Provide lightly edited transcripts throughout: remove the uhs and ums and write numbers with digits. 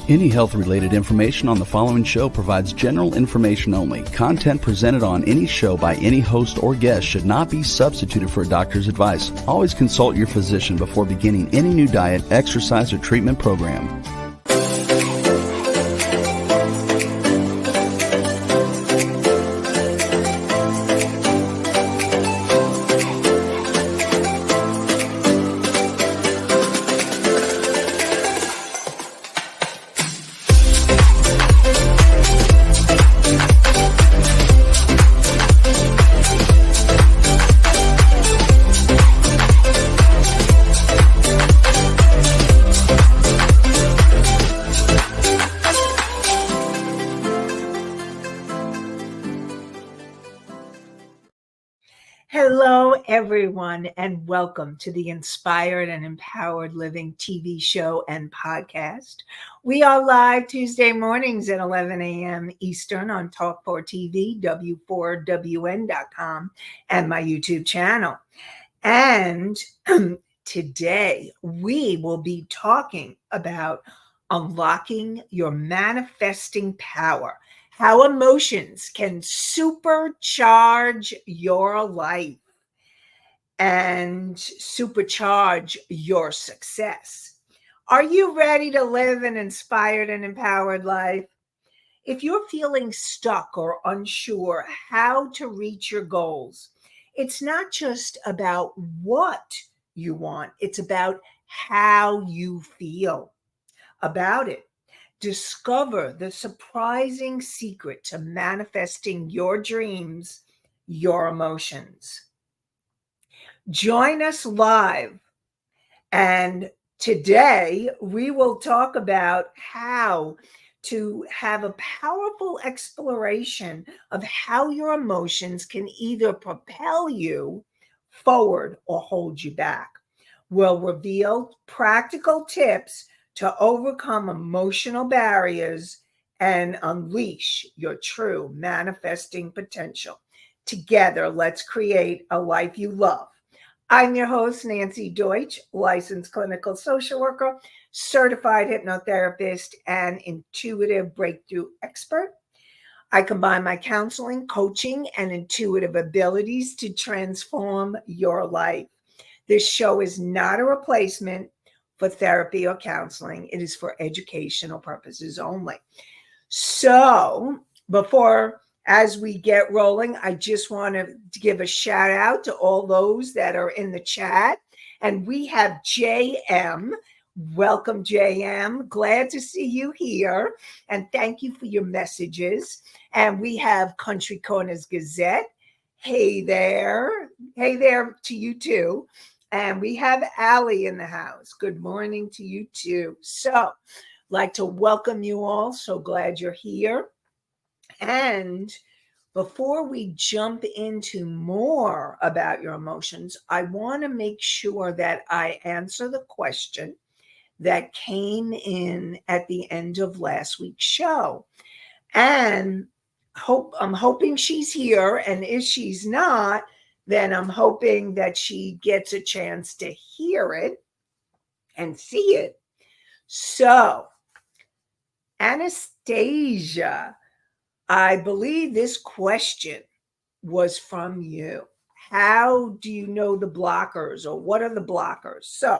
Any health-related information on the following show provides general information only. Content presented on any show by any host or guest should not be substituted for a doctor's advice. Always consult your physician before beginning any new diet, exercise, or treatment program. Hello, everyone, and welcome to the Inspired and Empowered Living TV show and podcast. We are live Tuesday mornings at 11 a.m. Eastern on Talk4TV, W4WN.com, and my YouTube channel. And today we will be talking about unlocking your manifesting power. How emotions can supercharge your life and supercharge your success. Are you ready to live an inspired and empowered life? If you're feeling stuck or unsure how to reach your goals, it's not just about what you want, it's about how you feel about it. Discover the surprising secret to manifesting your dreams, your emotions. Join us live. And today we will talk about how to have a powerful exploration of how your emotions can either propel you forward or hold you back. We'll reveal practical tips to overcome emotional barriers and unleash your true manifesting potential. Together, let's create a life you love. I'm your host, Nanci Deutsch, licensed clinical social worker, certified hypnotherapist, and intuitive breakthrough expert. I combine my counseling, coaching, and intuitive abilities to transform your life. This show is not a replacement for therapy or counseling. It is for educational purposes only. So as we get rolling, I just want to give a shout out to all those that are in the chat. And we have JM. Welcome, JM. Glad to see you here. And thank you for your messages. And we have Country Corners Gazette. Hey there. Hey there to you too. And we have Allie in the house. Good morning to you too. So, like to welcome you all. So glad you're here. And before we jump into more about your emotions, I want to make sure that I answer the question that came in at the end of last week's show. And I'm hoping she's here. And if she's not, then I'm hoping that she gets a chance to hear it and see it. So, Anastasia, I believe this question was from you. How do you know the blockers, or what are the blockers? So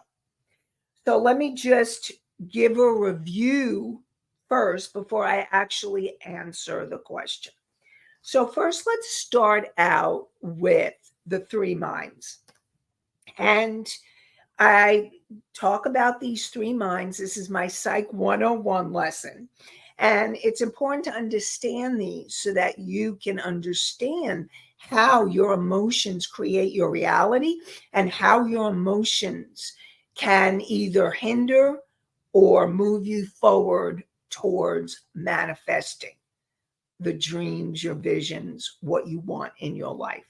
let me just give a review first before I actually answer the question. So first, let's start out with the three minds. And I talk about these three minds. This is my Psych 101 lesson. And it's important to understand these so that you can understand how your emotions create your reality and how your emotions can either hinder or move you forward towards manifesting the dreams, your visions, what you want in your life.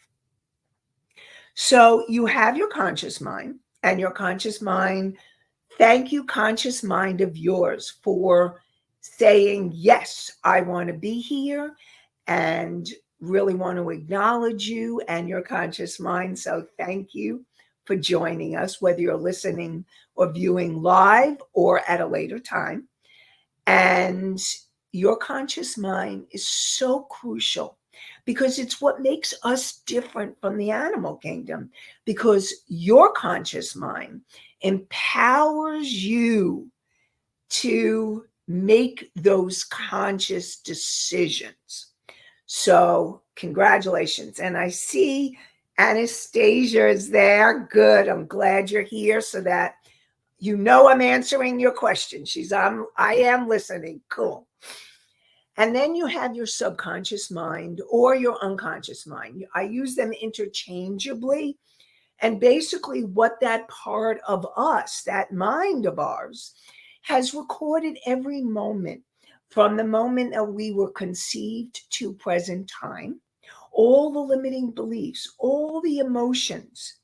So you have your conscious mind, and your conscious mind, thank you, conscious mind of yours, for saying, yes, I want to be here and really want to acknowledge you and your conscious mind. So thank you for joining us, whether you're listening or viewing live or at a later time. And your conscious mind is so crucial because it's what makes us different from the animal kingdom, because your conscious mind empowers you to make those conscious decisions. So congratulations. And I see Anastasia is there. Good. I'm glad you're here so that you know I'm answering your question. I am listening. Cool. And then you have your subconscious mind or your unconscious mind. I use them interchangeably. And basically, what that part of us, that mind of ours, has recorded every moment from the moment that we were conceived to present time, all the limiting beliefs, all the emotions,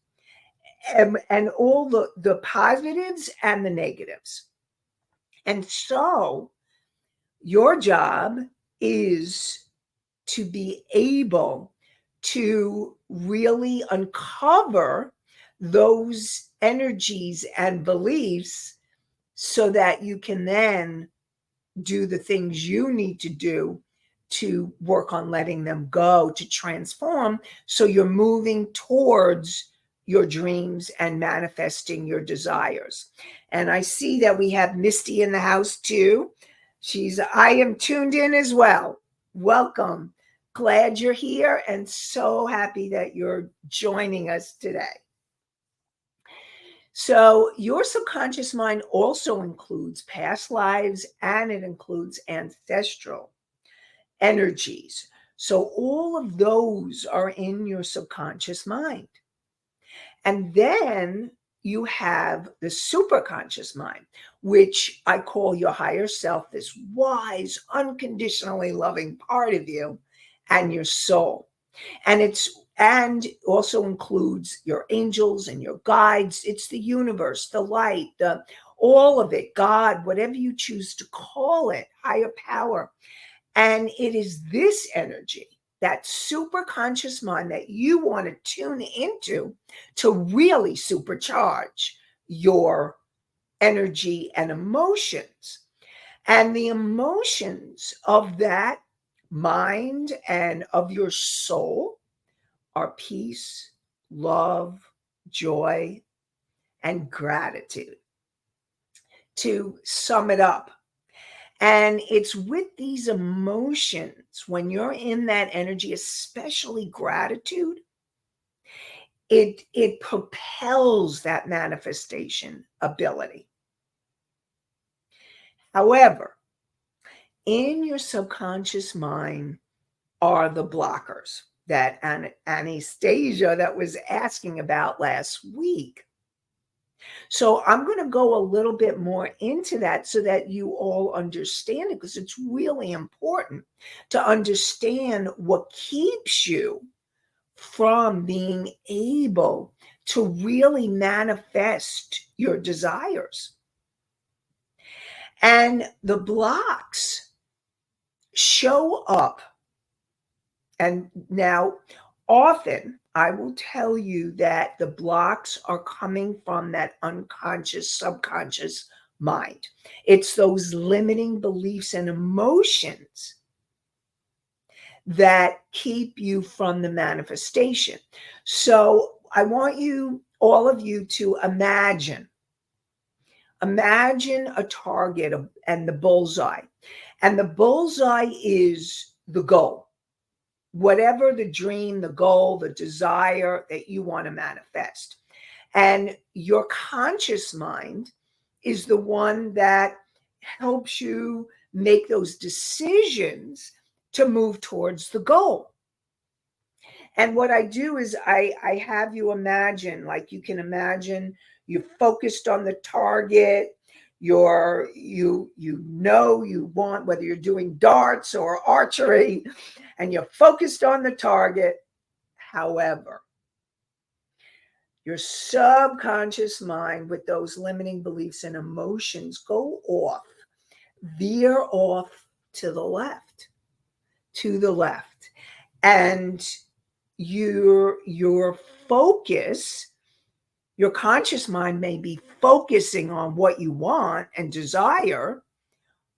and all the positives and the negatives. And so your job is to be able to really uncover those energies and beliefs so that you can then do the things you need to do to work on letting them go, to transform, so you're moving towards your dreams and manifesting your desires. And I see that we have Misty in the house too. I am tuned in as well. Welcome. Glad you're here and so happy that you're joining us today. So your subconscious mind also includes past lives and it includes ancestral energies. So all of those are in your subconscious mind. And then you have the superconscious mind, which I call your higher self, this wise, unconditionally loving part of you and your soul. And also includes your angels and your guides. It's the universe, the light, all of it, God, whatever you choose to call it, higher power. And it is this energy, that super conscious mind, that you want to tune into to really supercharge your energy and emotions. And the emotions of that mind and of your soul are peace, love, joy, and gratitude, to sum it up. And it's with these emotions, when you're in that energy, especially gratitude, it propels that manifestation ability. However, in your subconscious mind are the blockers that Anastasia that was asking about last week. So I'm going to go a little bit more into that so that you all understand it, because it's really important to understand what keeps you from being able to really manifest your desires. And the blocks show up. And now, often, I will tell you that the blocks are coming from that unconscious, subconscious mind. It's those limiting beliefs and emotions that keep you from the manifestation. So I want all of you to imagine a target and the bullseye. And the bullseye is the goal. Whatever the dream, the goal, the desire that you want to manifest. And your conscious mind is the one that helps you make those decisions to move towards the goal. And what I do is I have you imagine, like you can imagine you're focused on the target. You want, whether you're doing darts or archery, and you're focused on the target. However, your subconscious mind, with those limiting beliefs and emotions, go off, veer off to the left. And your focus, your conscious mind may be focusing on what you want and desire,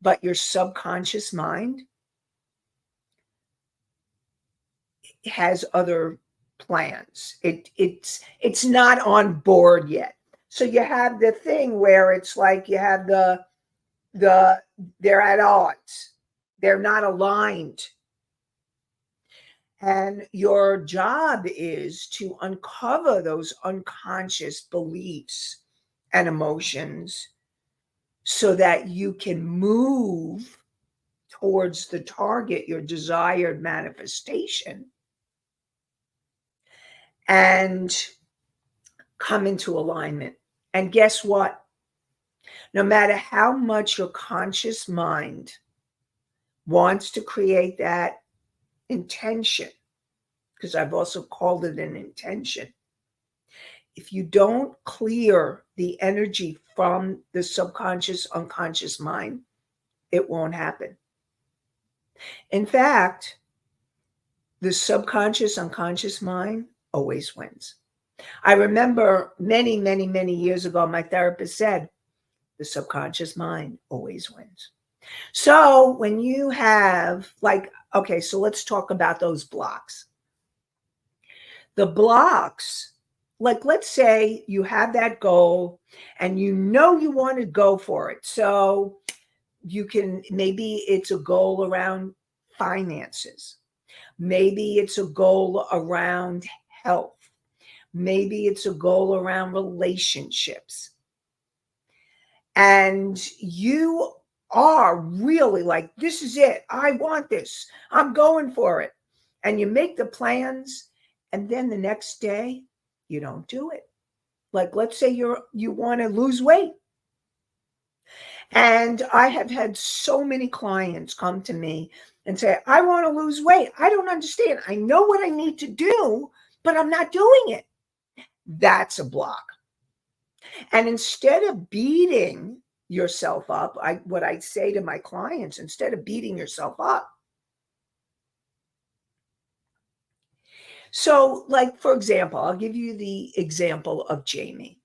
but your subconscious mind has other plans. It's not on board yet. So you have the thing where it's like you have the they're at odds. They're not aligned. And your job is to uncover those unconscious beliefs and emotions so that you can move towards the target, your desired manifestation, and come into alignment. And guess what? No matter how much your conscious mind wants to create that intention, because I've also called it an intention, if you don't clear the energy from the subconscious, unconscious mind, it won't happen. In fact, the subconscious, unconscious mind always wins. I remember many, many, many years ago, my therapist said, the subconscious mind always wins. So when you have okay, so let's talk about those blocks. The blocks, let's say you have that goal and you know you want to go for it. So maybe it's a goal around finances. Maybe it's a goal around health. Maybe it's a goal around relationships. And you are really like, this is it. I want this. I'm going for it. And you make the plans, and then the next day you don't do it. Like, let's say you want to lose weight. And I have had so many clients come to me and say, I want to lose weight. I don't understand. I know what I need to do, but I'm not doing it. That's a block. And instead of beating yourself up, what I say to my clients, instead of beating yourself up. So, like, for example, I'll give you the example of Jamie.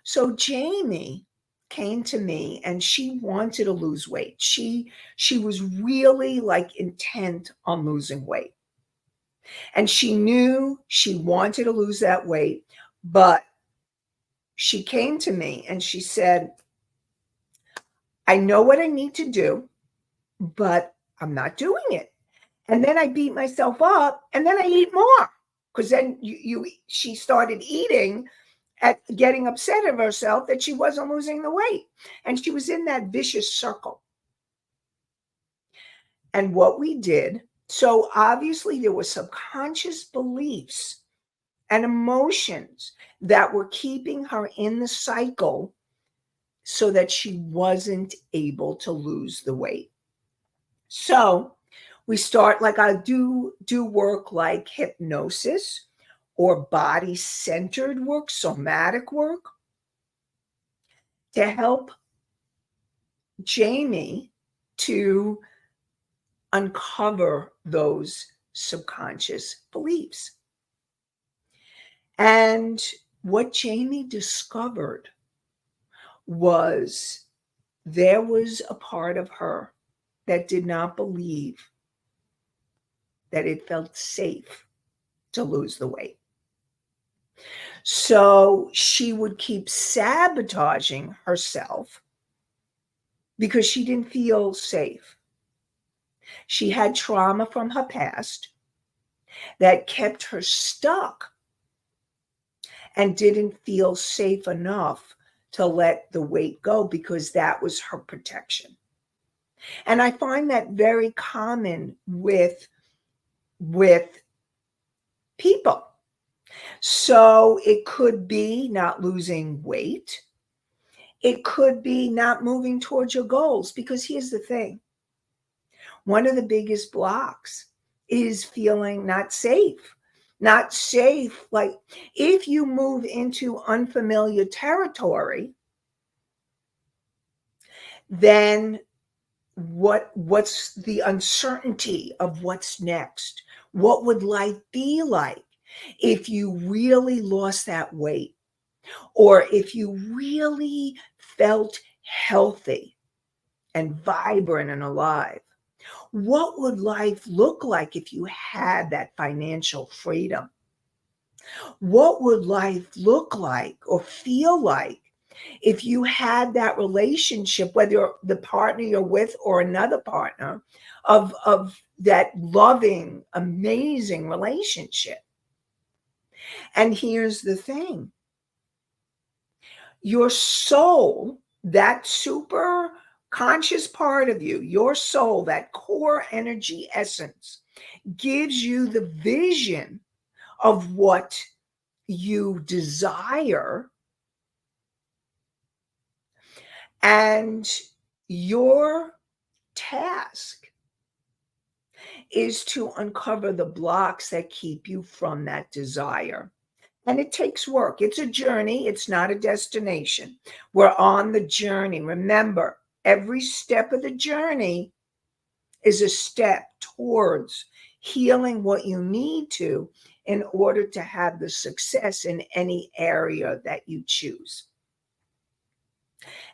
So Jamie came to me and she wanted to lose weight. She was really like intent on losing weight. And she knew she wanted to lose that weight, but she came to me and she said, I know what I need to do, but I'm not doing it. And then I beat myself up and then I eat more, because then she started eating at getting upset of herself that she wasn't losing the weight. And she was in that vicious circle. And what we did, so obviously there were subconscious beliefs and emotions that were keeping her in the cycle so that she wasn't able to lose the weight. So we start, like, I do work like hypnosis or body-centered work, somatic work, to help Jamie to uncover those subconscious beliefs. And what Jamie discovered was there was a part of her that did not believe that it felt safe to lose the weight. So she would keep sabotaging herself because she didn't feel safe. She had trauma from her past that kept her stuck and didn't feel safe enough to let the weight go because that was her protection. And I find that very common with people. So it could be not losing weight. It could be not moving towards your goals, because here's the thing. One of the biggest blocks is feeling not safe. Not safe. Like, if you move into unfamiliar territory, then what's the uncertainty of what's next? What would life be like if you really lost that weight, or if you really felt healthy and vibrant and alive. What would life look like if you had that financial freedom? What would life look like or feel like if you had that relationship, whether the partner you're with or another partner, of that loving, amazing relationship? And here's the thing. Your soul, that super conscious part of you, your soul, that core energy essence, gives you the vision of what you desire. And your task is to uncover the blocks that keep you from that desire. And it takes work. It's a journey. It's not a destination. We're on the journey. Remember, every step of the journey is a step towards healing what you need to in order to have the success in any area that you choose.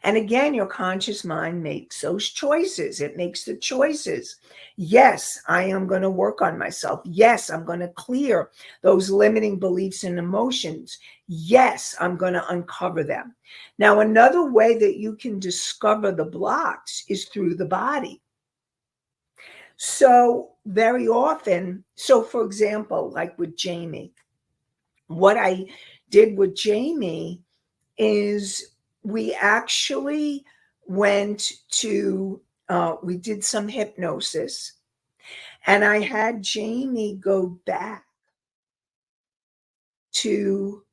And again, your conscious mind makes those choices. It makes the choices. Yes, I am going to work on myself. Yes, I'm going to clear those limiting beliefs and emotions. Yes, I'm going to uncover them. Now, another way that you can discover the blocks is through the body. So very often, so for example, like with Jamie, what I did with Jamie is we actually went to, we did some hypnosis, and I had Jamie go back to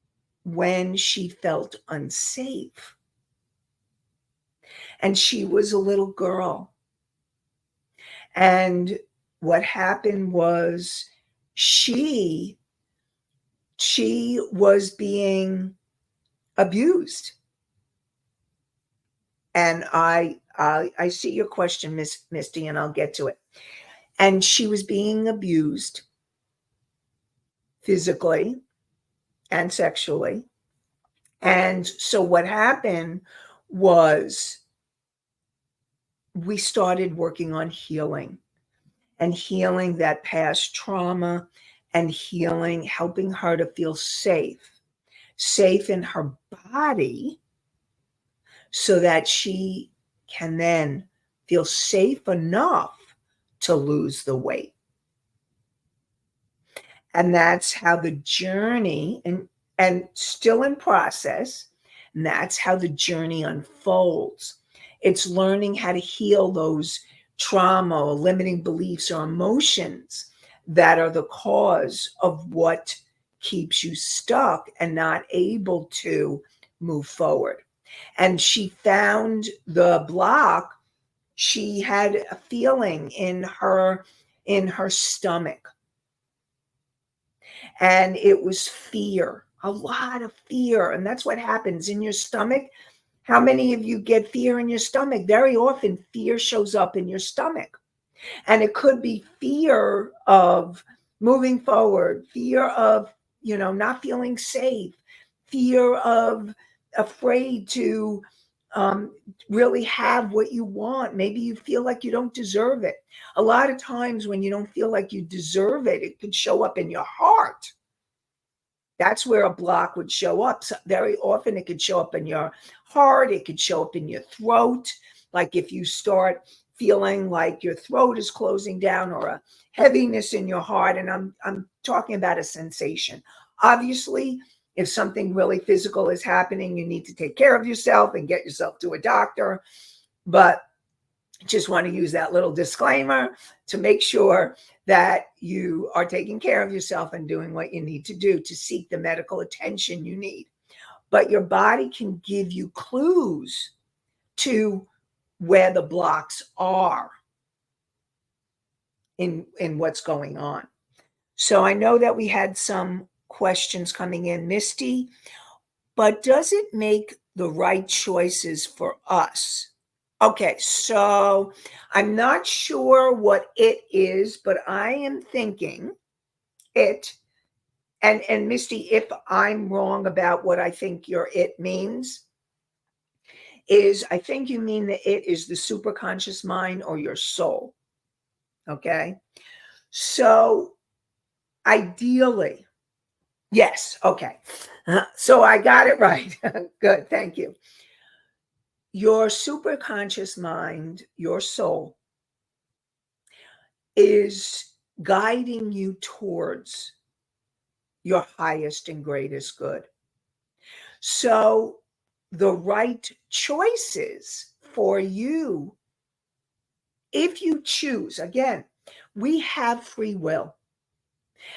when she felt unsafe. And she was a little girl. And what happened was she was being abused. And I see your question, Miss Misty, and I'll get to it. And she was being abused physically and sexually. And so what happened was we started working on healing and healing that past trauma and healing, helping her to feel safe in her body so that she can then feel safe enough to lose the weight. And that's how the journey, and still in process, and that's how the journey unfolds. It's learning how to heal those trauma or limiting beliefs or emotions that are the cause of what keeps you stuck and not able to move forward. And she found the block. She had a feeling in her stomach, and it was fear, a lot of fear. And that's what happens in your stomach. How many of you get fear in your stomach? Very often fear shows up in your stomach, and it could be fear of moving forward, fear of not feeling safe, fear of afraid to really have what you want. Maybe you feel like you don't deserve it. A lot of times when you don't feel like you deserve it, it could show up in your heart. That's where a block would show up. So very often it could show up in your heart. It could show up in your throat. Like if you start feeling like your throat is closing down or a heaviness in your heart. And I'm talking about a sensation. Obviously, if something really physical is happening, you need to take care of yourself and get yourself to a doctor. But just want to use that little disclaimer to make sure that you are taking care of yourself and doing what you need to do to seek the medical attention you need. But your body can give you clues to where the blocks are in what's going on. So I know that we had some questions coming in, Misty, but does it make the right choices for us? Okay, so I'm not sure what it is, but I am thinking it, and Misty, if I'm wrong about what I think your it means, is, I think you mean that it is the superconscious mind or your soul. Okay. So ideally, yes. Okay. So I got it right. Good. Thank you. Your superconscious mind, your soul, is guiding you towards your highest and greatest good. So the right choices for you, if you choose, again, we have free will.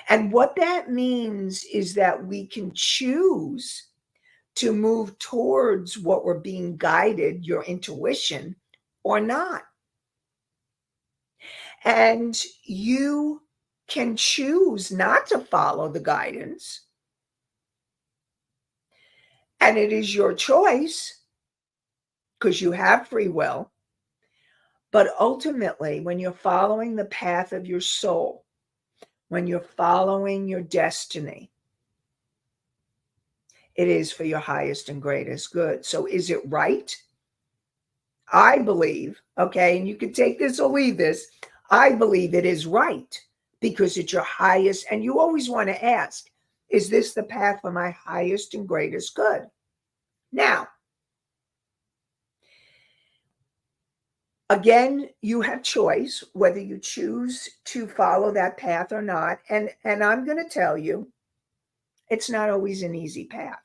And what that means is that we can choose to move towards what we're being guided, your intuition, or not. And you can choose not to follow the guidance. And it is your choice because you have free will. But ultimately, when you're following the path of your soul, when you're following your destiny, it is for your highest and greatest good. So is it right? I believe, okay, and you can take this or leave this, I believe it is right because it's your highest, and you always want to ask, is this the path for my highest and greatest good? Now, again, you have choice whether you choose to follow that path or not. And I'm going to tell you, it's not always an easy path.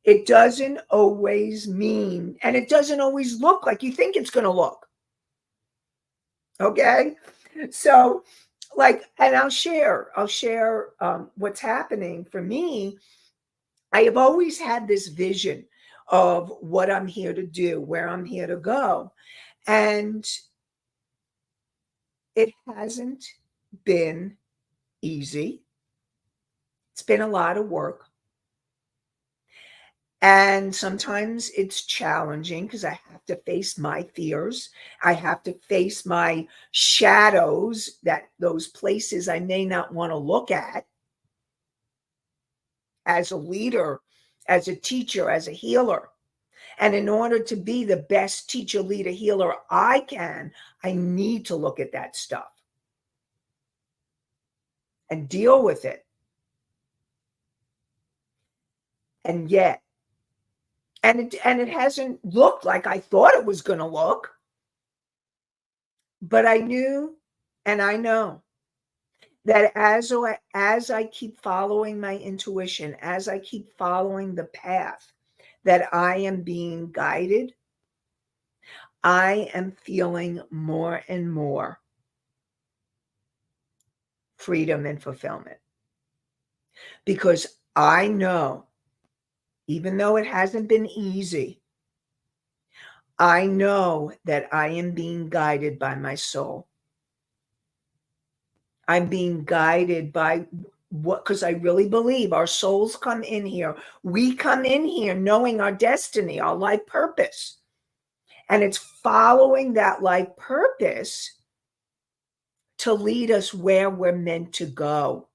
It doesn't always mean, and it doesn't always look like you think it's going to look. Okay. So and I'll share what's happening for me. I have always had this vision of what I'm here to do, where I'm here to go. And it hasn't been easy. It's been a lot of work. And sometimes it's challenging because I have to face my fears. I have to face my shadows, those places I may not want to look at as a leader, as a teacher, as a healer. And in order to be the best teacher, leader, healer I can, I need to look at that stuff and deal with it. And yet, and it hasn't looked like I thought it was going to look. But I knew, and I know, that as I keep following my intuition, as I keep following the path that I am being guided, I am feeling more and more freedom and fulfillment. Because I know, even though it hasn't been easy, I know that I am being guided by my soul. I'm being guided by what, because I really believe our souls come in here. We come in here knowing our destiny, our life purpose. And it's following that life purpose to lead us where we're meant to go.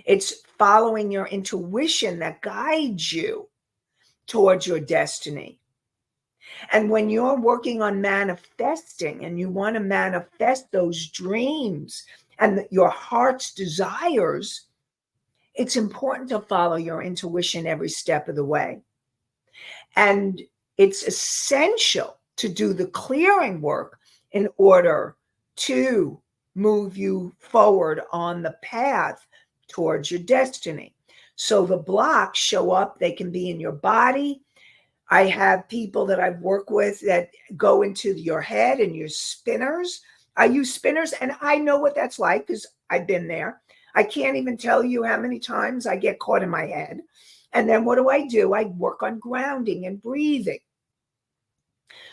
It's following your intuition that guides you towards your destiny. And when you're working on manifesting and you want to manifest those dreams and your heart's desires, it's important to follow your intuition every step of the way. And it's essential to do the clearing work in order to move you forward on the path towards your destiny. So the blocks show up, they can be in your body. I have people that I've worked with that go into your head and use spinners. I use spinners and I know what that's like because I've been there. I can't even tell you how many times I get caught in my head. And then what do? I work on grounding and breathing.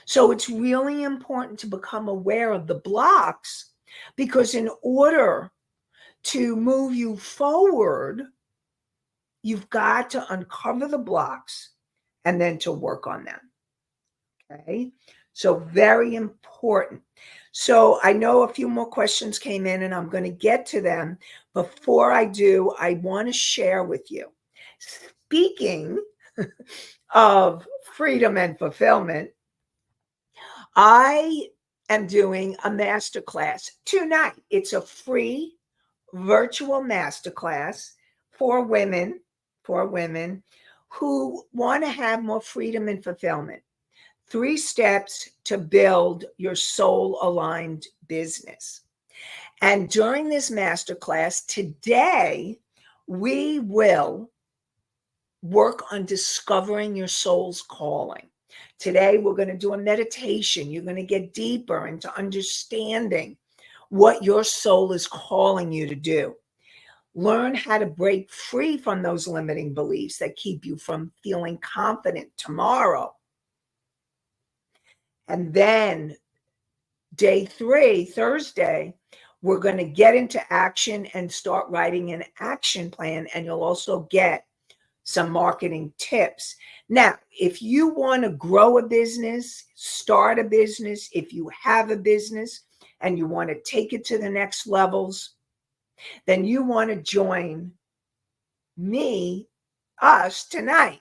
So it's really important to become aware of the blocks because in order to move you forward, you've got to uncover the blocks and then to work on them. Okay, so very important. So I know a few more questions came in and I'm going to get to them. Before I do, I want to share with you. Speaking of freedom and fulfillment, I am doing a masterclass tonight. It's a free virtual masterclass for women who want to have more freedom and fulfillment. 3 steps to build your soul aligned business. And during this masterclass today, we will work on discovering your soul's calling. Today, we're going to do a meditation. You're going to get deeper into understanding what your soul is calling you to do. Learn how to break free from those limiting beliefs that keep you from feeling confident tomorrow. And then day 3, Thursday, we're going to get into action and start writing an action plan. And you'll also get some marketing tips. Now, if you want to grow a business, start a business, if you have a business and you want to take it to the next levels, then you want to join us tonight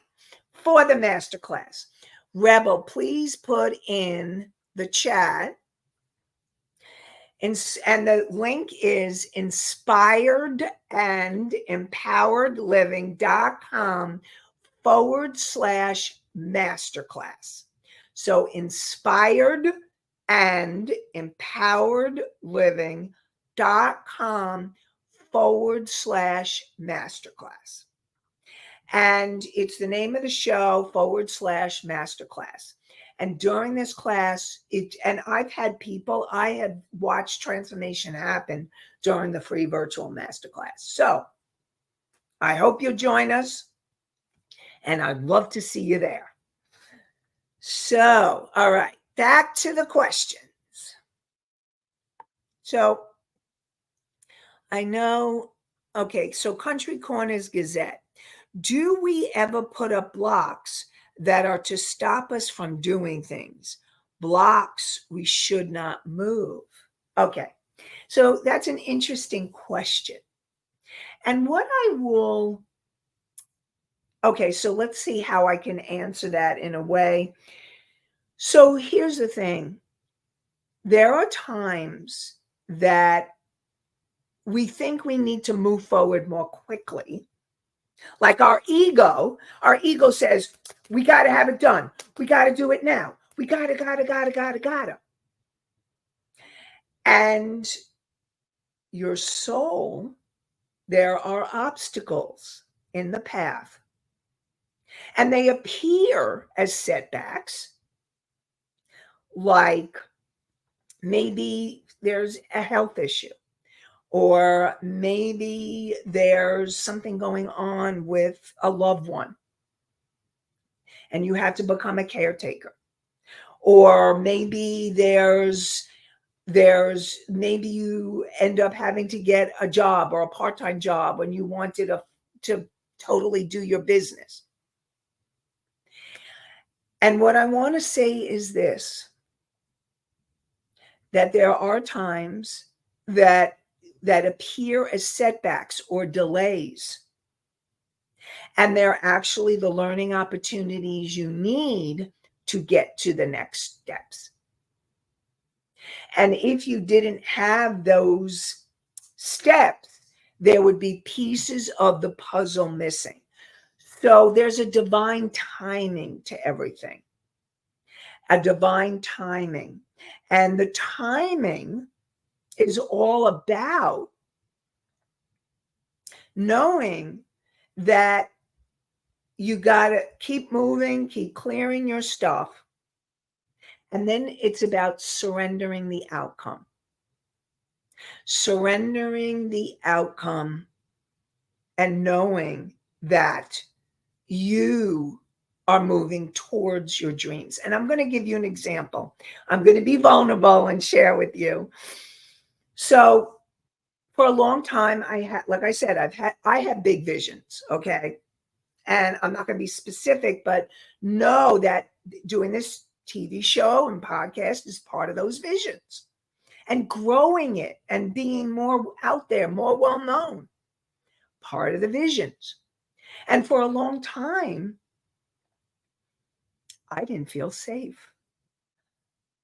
for the masterclass. Rebel, please put in the chat. And the link is inspiredandempoweredliving.com/masterclass. So inspiredandempoweredliving.com/masterclass. And it's the name of the show /masterclass. And during this class, and I have watched transformation happen during the free virtual masterclass. So I hope you'll join us, and I'd love to see you there. So, all right, back to the questions. So I know, okay, so Country Corners Gazette. Do we ever put up blocks that are to stop us from doing things? Blocks we should not move. Okay, so that's an interesting question. And okay, so let's see how I can answer that in a way. So here's the thing. There are times that we think we need to move forward more quickly. Like our ego says, we got to have it done. We got to do it now. We got to. And your soul, there are obstacles in the path. And they appear as setbacks, like maybe there's a health issue, or maybe there's something going on with a loved one and you have to become a caretaker. Or maybe maybe you end up having to get a job or a part-time job when you wanted to totally do your business. And what I want to say is this, that there are times that appear as setbacks or delays. And they're actually the learning opportunities you need to get to the next steps. And if you didn't have those steps, there would be pieces of the puzzle missing. So there's a divine timing to everything. A divine timing. And the timing is all about knowing that you got to keep moving, keep clearing your stuff. And then it's about surrendering the outcome. Surrendering the outcome and knowing that you are moving towards your dreams. And I'm going to give you an example. I'm going to be vulnerable and share with you. So for a long time, like I said, I have big visions, okay? And I'm not going to be specific, but know that doing this TV show and podcast is part of those visions. And growing it and being more out there, more well-known, part of the visions. And for a long time, I didn't feel safe.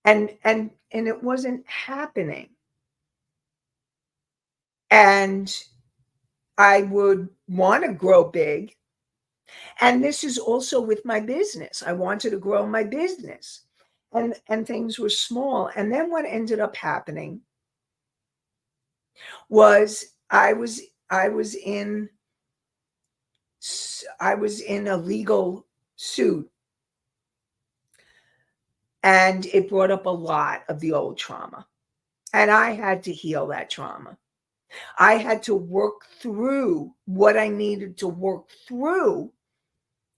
And it wasn't happening. And I would want to grow big. And this is also with my business. I wanted to grow my business. And things were small. And then what ended up happening was I was in a legal suit, and it brought up a lot of the old trauma. And I had to heal that trauma. I had to work through what I needed to work through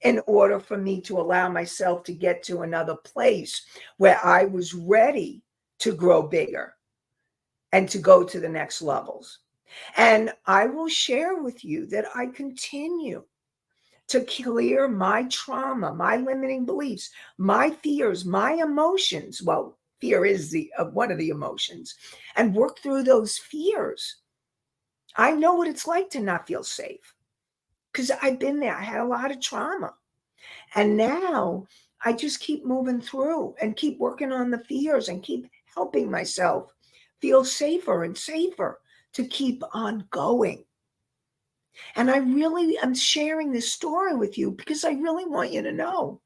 in order for me to allow myself to get to another place where I was ready to grow bigger and to go to the next levels. And I will share with you that I continue to clear my trauma, my limiting beliefs, my fears, my emotions. Well, fear is one of the emotions, and work through those fears. I know what it's like to not feel safe because I've been there. I had a lot of trauma. And now I just keep moving through and keep working on the fears and keep helping myself feel safer and safer to keep on going. And I really am sharing this story with you because I really want you to know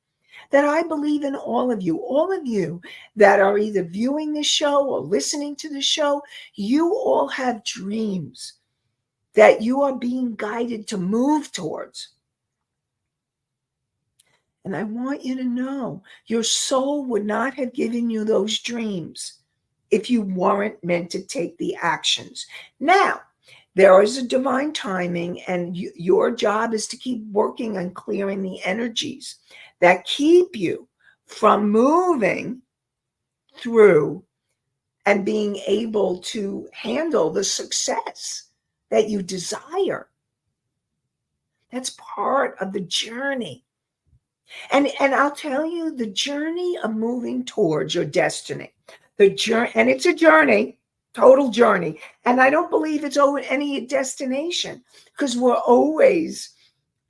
that I believe in all of you that are either viewing this show or listening to the show. You all have dreams that you are being guided to move towards. And I want you to know your soul would not have given you those dreams if you weren't meant to take the actions. Now, there is a divine timing, and your job is to keep working on clearing the energies that keep you from moving through and being able to handle the success that you desire. That's part of the journey. And I'll tell you, the journey of moving towards your destiny, the journey, and it's a journey, total journey. And I don't believe it's over any destination because we're always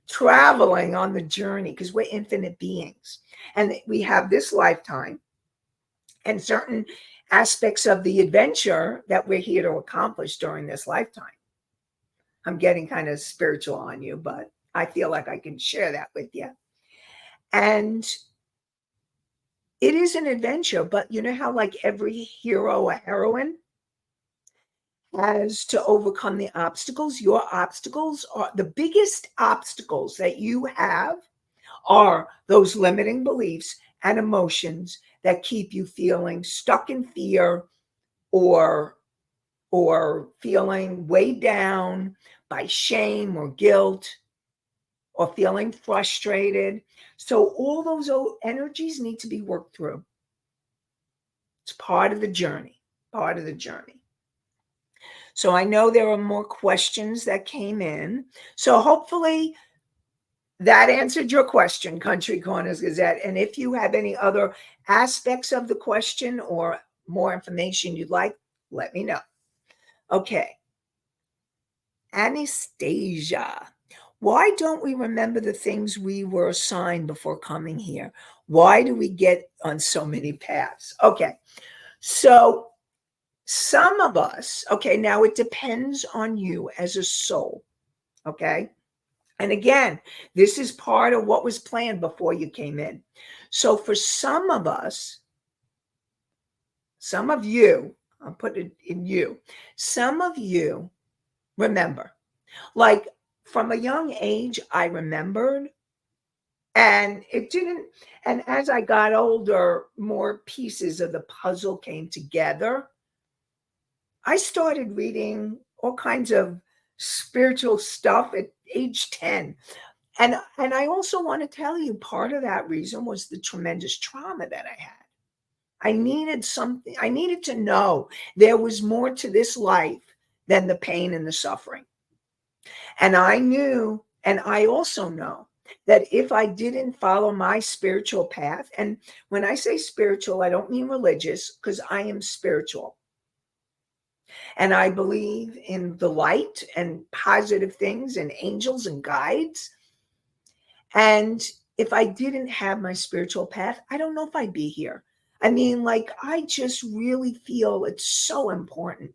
traveling on the journey because we're infinite beings. And we have this lifetime and certain aspects of the adventure that we're here to accomplish during this lifetime. I'm getting kind of spiritual on you, but I feel like I can share that with you. And it is an adventure, but you know how like every hero or heroine has to overcome the obstacles? Your obstacles are the biggest obstacles that you have are those limiting beliefs and emotions that keep you feeling stuck in fear or feeling weighed down by shame or guilt or feeling frustrated. So all those energies need to be worked through. It's part of the journey, part of the journey. So I know there are more questions that came in. So hopefully that answered your question, Country Corners Gazette. And if you have any other aspects of the question or more information you'd like, let me know. Okay. Anastasia. Why don't we remember the things we were assigned before coming here? Why do we get on so many paths? Okay. So some of us, okay, now it depends on you as a soul, okay? And again, this is part of what was planned before you came in. So for some of us, some of you, I'll put it in you, some of you remember, like from a young age, I remembered. And it didn't, and as I got older, more pieces of the puzzle came together. I started reading all kinds of spiritual stuff at age 10. And I also want to tell you part of that reason was the tremendous trauma that I had. I needed something, I needed to know there was more to this life than the pain and the suffering. And I knew, and I also know that if I didn't follow my spiritual path, and when I say spiritual, I don't mean religious, because I am spiritual. And I believe in the light and positive things and angels and guides. And if I didn't have my spiritual path, I don't know if I'd be here. I mean, like, I just really feel it's so important.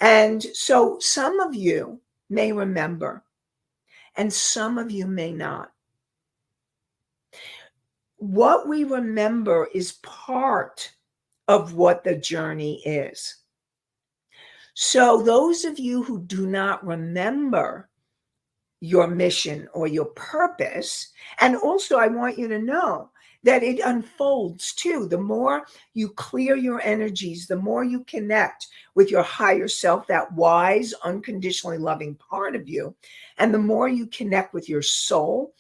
And so some of you may remember, and some of you may not. What we remember is part of what the journey is. So those of you who do not remember your mission or your purpose, and also I want you to know that it unfolds too. The more you clear your energies, the more you connect with your higher self, that wise, unconditionally loving part of you, and the more you connect with your soul,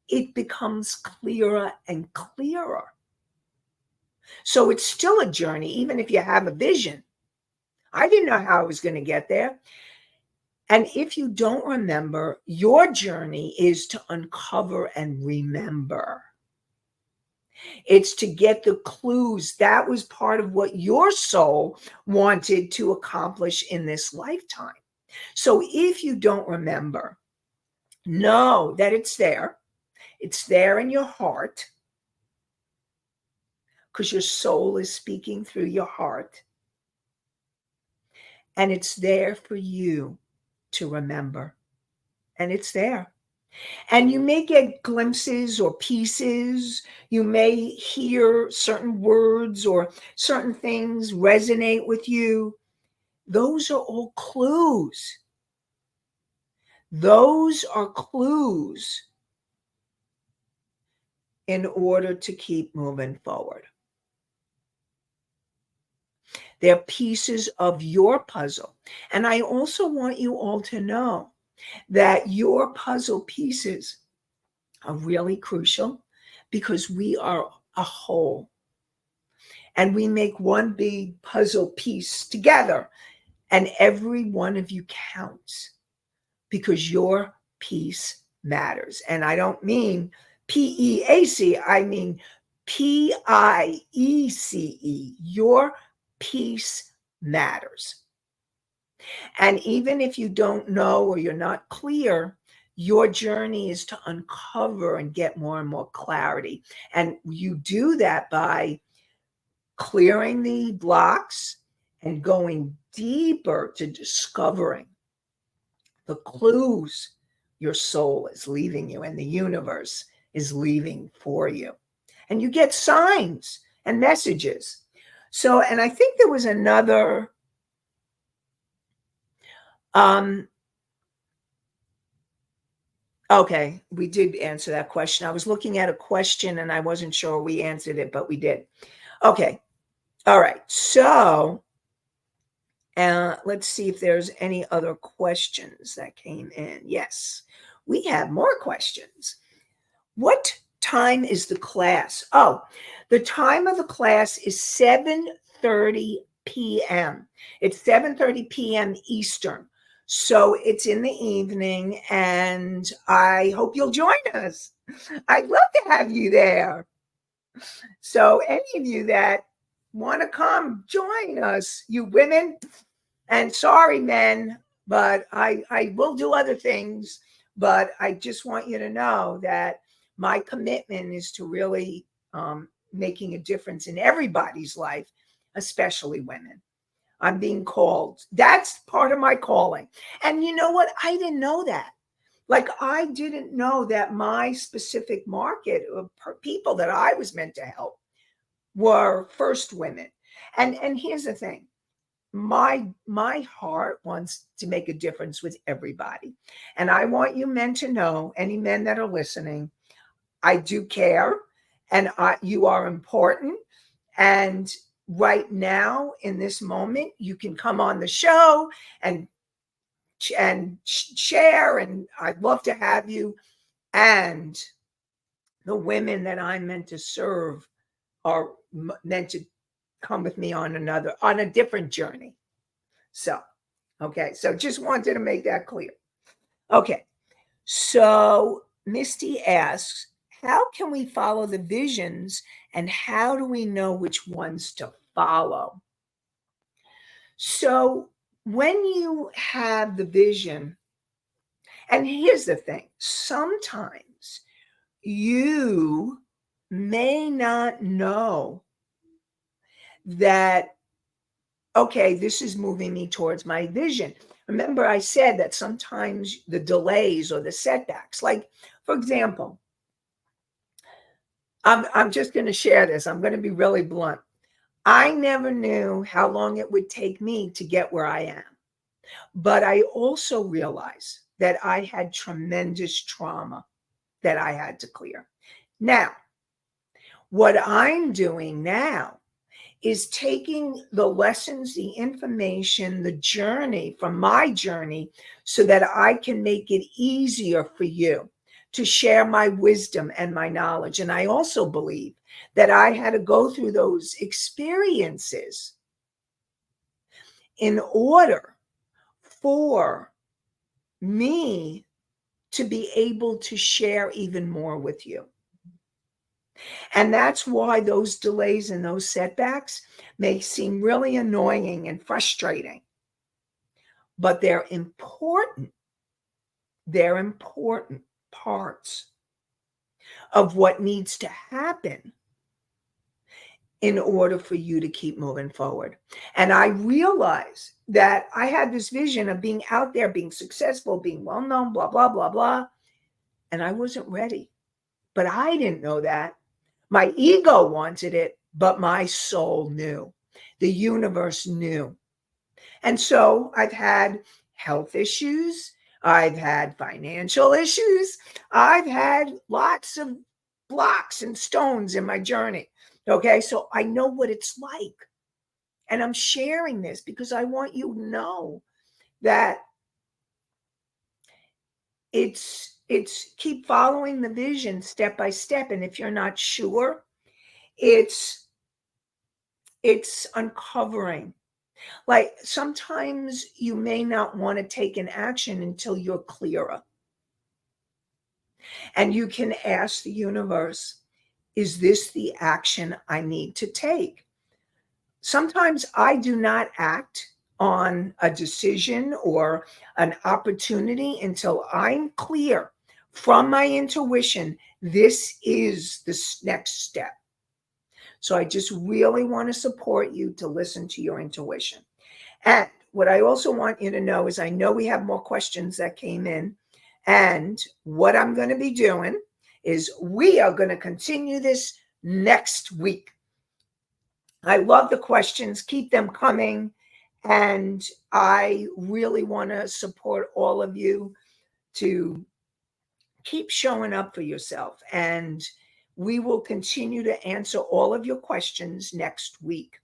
it becomes clearer and clearer. So it's still a journey, even if you have a vision. I didn't know how I was going to get there. And if you don't remember, your journey is to uncover and remember. It's to get the clues. That was part of what your soul wanted to accomplish in this lifetime. So if you don't remember, know that it's there. It's there in your heart, because your soul is speaking through your heart. And it's there for you to remember. And it's there. And you may get glimpses or pieces. You may hear certain words or certain things resonate with you. Those are all clues. Those are clues in order to keep moving forward. They're pieces of your puzzle. And I also want you all to know that your puzzle pieces are really crucial, because we are a whole. And we make one big puzzle piece together. And every one of you counts, because your piece matters. And I don't mean PEAC, I mean PIECE. Your piece matters. And even if you don't know or you're not clear, your journey is to uncover and get more and more clarity. And you do that by clearing the blocks and going deeper to discovering the clues your soul is leaving you and the universe is leaving for you. And you get signs and messages. So, and I think there was another, okay, we did answer that question. I was looking at a question and I wasn't sure we answered it, but we did. Okay. All right. So let's see if there's any other questions that came in. Yes, we have more questions. What time is the class? Oh, the time of the class is 7:30 p.m. It's 7:30 p.m. Eastern. So it's in the evening, and I hope you'll join us. I'd love to have you there. So any of you that want to come join us, you women, and sorry, men, but I will do other things. But I just want you to know that my commitment is to really making a difference in everybody's life, especially women. I'm being called. That's part of my calling. And you know what? I didn't know that. Like, I didn't know that my specific market of people that I was meant to help were first women. And here's the thing. My heart wants to make a difference with everybody. And I want you men to know, any men that are listening, I do care, and you are important. And right now, in this moment, you can come on the show and share, and I'd love to have you. And the women that I'm meant to serve are meant to come with me on a different journey. So, okay, so just wanted to make that clear. Okay, so Misty asks, how can we follow the visions, and how do we know which ones to follow? So when you have the vision, and here's the thing, sometimes you may not know that, okay, this is moving me towards my vision. Remember, I said that sometimes the delays or the setbacks, like, for example, I'm just going to share this. I'm going to be really blunt. I never knew how long it would take me to get where I am. But I also realized that I had tremendous trauma that I had to clear. Now, what I'm doing now is taking the lessons, the information, the journey from my journey so that I can make it easier for you to share my wisdom and my knowledge. And I also believe that I had to go through those experiences in order for me to be able to share even more with you. And that's why those delays and those setbacks may seem really annoying and frustrating, but they're important. They're important parts of what needs to happen in order for you to keep moving forward. And I realized that I had this vision of being out there, being successful, being well-known, blah, blah, blah, blah. And I wasn't ready. But I didn't know that. My ego wanted it, but my soul knew. The universe knew. And so I've had health issues. I've had financial issues. I've had lots of blocks and stones in my journey. Okay, so I know what it's like. And I'm sharing this because I want you to know that it's keep following the vision step by step. And if you're not sure, it's uncovering. Like sometimes you may not want to take an action until you're clearer. And you can ask the universe, is this the action I need to take? Sometimes I do not act on a decision or an opportunity until I'm clear from my intuition, this is the next step. So I just really want to support you to listen to your intuition. And what I also want you to know is I know we have more questions that came in. And what I'm going to be doing is we are going to continue this next week. I love the questions. Keep them coming. And I really want to support all of you to keep showing up for yourself. And we will continue to answer all of your questions next week.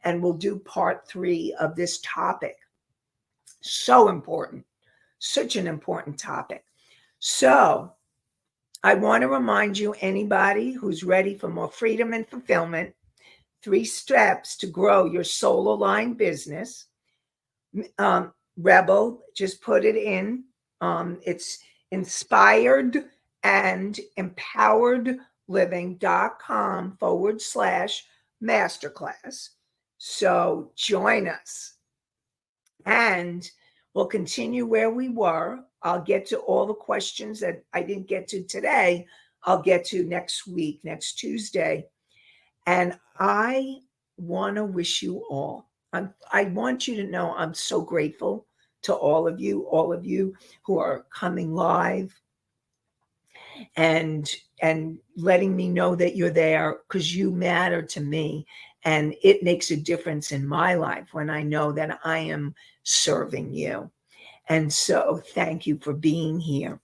And we'll do part 3 of this topic. So important. Such an important topic. So I want to remind you, anybody who's ready for more freedom and fulfillment, 3 steps to grow your soul-aligned business. Rebel, just put it in. It's inspired and empowered living.com/masterclass. So join us. And we'll continue where we were. I'll get to all the questions that I didn't get to today. I'll get to next week, next Tuesday. And I want to wish you all, I want you to know I'm so grateful to all of you who are coming live and letting me know that you're there, because you matter to me. And it makes a difference in my life when I know that I am serving you. And so thank you for being here.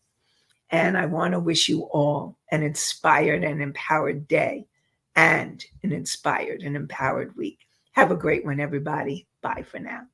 And I want to wish you all an inspired and empowered day and an inspired and empowered week. Have a great one, everybody. Bye for now.